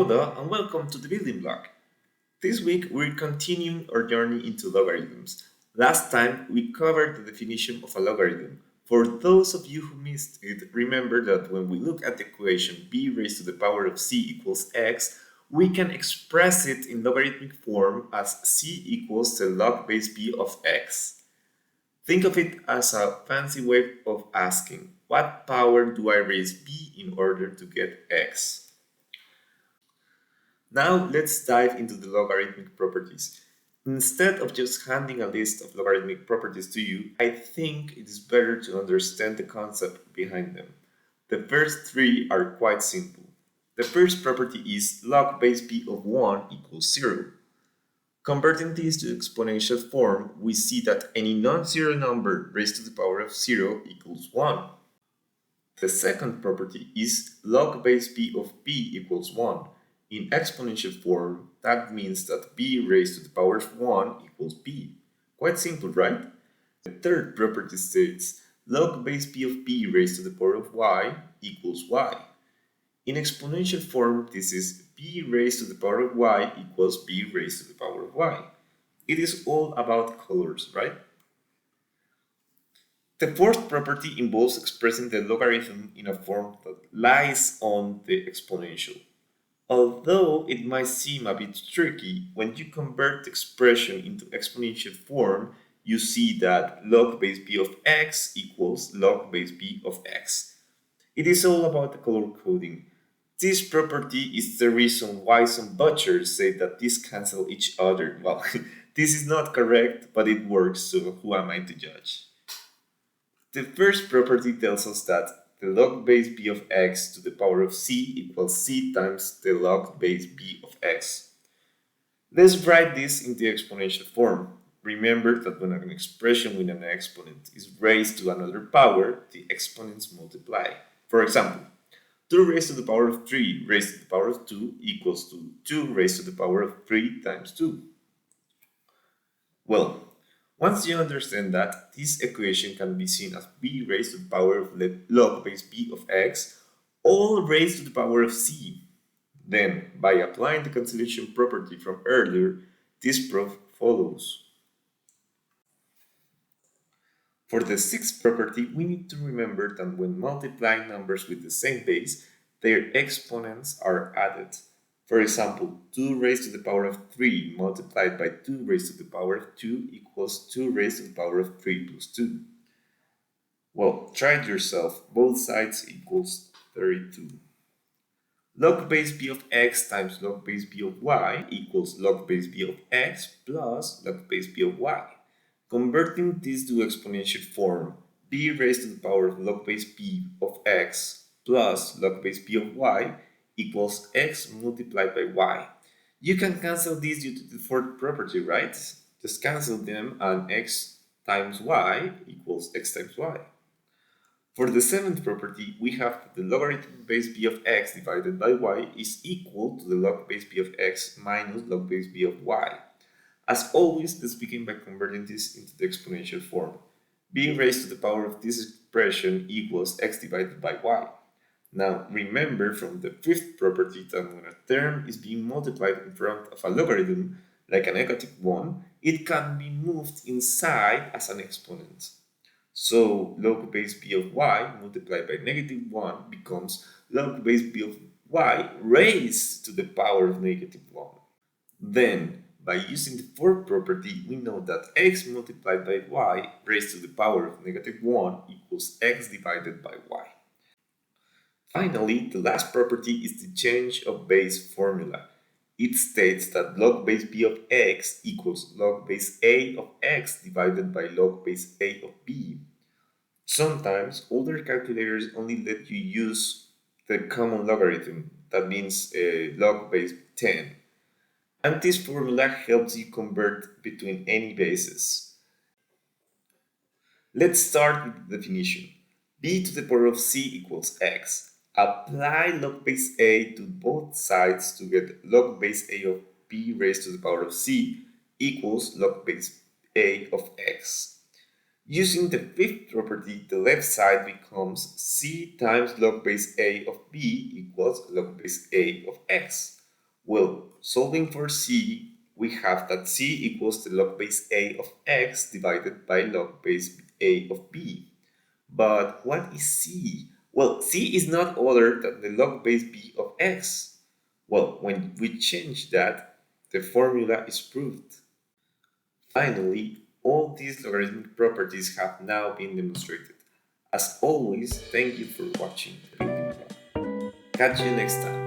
there, and welcome to the building block. This week we're continuing our journey into logarithms. Last time we covered the definition of a logarithm. For those of you who missed it, remember that when we look at the equation b raised to the power of c equals x, we can express it in logarithmic form as c equals the log base b of x. Think of it as a fancy way of asking, what power do I raise b in order to get x? Now let's dive into the logarithmic properties. Instead of just handing a list of logarithmic properties to you, I think it is better to understand the concept behind them. The first three are quite simple. The first property is log base b of 1 equals 0. Converting this to exponential form, we see that any non-zero number raised to the power of 0 equals 1. The second property is log base b of b equals 1. In exponential form, that means that b raised to the power of 1 equals b. Quite simple, right? The third property states log base b of b raised to the power of y equals y. In exponential form, this is b raised to the power of y equals b raised to the power of y. It is all about colors, right? The fourth property involves expressing the logarithm in a form that lies on the exponential. Although it might seem a bit tricky, when you convert the expression into exponential form, you see that log base b of x equals log base b of x. It is all about the color coding. This property is the reason why some butchers say that these cancel each other. Well, this is not correct, but it works, so who am I to judge? The first property tells us that the log base b of x to the power of c equals c times the log base b of x. Let's write this in the exponential form. Remember that when an expression with an exponent is raised to another power, the exponents multiply. For example, 2 raised to the power of 3 raised to the power of 2 equals to 2 raised to the power of 3 times 2. Well, once you understand that, this equation can be seen as b raised to the power of log base b of x, all raised to the power of c. Then, by applying the cancellation property from earlier, this proof follows. For the sixth property, we need to remember that when multiplying numbers with the same base, their exponents are added. For example, 2 raised to the power of 3 multiplied by 2 raised to the power of 2 equals 2 raised to the power of 3 plus 2. Well, try it yourself. Both sides equals 32. Log base b of x times log base b of y equals log base b of x plus log base b of y. Converting this to exponential form, b raised to the power of log base b of x plus log base b of y equals x multiplied by y. You can cancel this due to the fourth property, right? Just cancel them and x times y equals x times y. For the seventh property, we have that the logarithm base b of x divided by y is equal to the log base b of x minus log base b of y. As always, let's begin by converting this into the exponential form. B raised to the power of this expression equals x divided by y. Now, remember from the fifth property that when a term is being multiplied in front of a logarithm, like a negative 1, it can be moved inside as an exponent. So, log base b of y multiplied by negative 1 becomes log base b of y raised to the power of negative 1. Then, by using the fourth property, we know that x multiplied by y raised to the power of negative 1 equals x divided by y. Finally, the last property is the change of base formula. It states that log base b of x equals log base a of x divided by log base a of b. Sometimes older calculators only let you use the common logarithm, that means log base 10. And this formula helps you convert between any bases. Let's start with the definition. b to the power of c equals x. Apply log base a to both sides to get log base a of b raised to the power of c equals log base a of x. Using the fifth property, the left side becomes c times log base a of b equals log base a of x. Well, solving for c, we have that c equals the log base a of x divided by log base a of b. But what is c? Well, c is not other than the log base b of x. Well, when we change that, the formula is proved. Finally, all these logarithmic properties have now been demonstrated. As always, thank you for watching the building block. Catch you next time.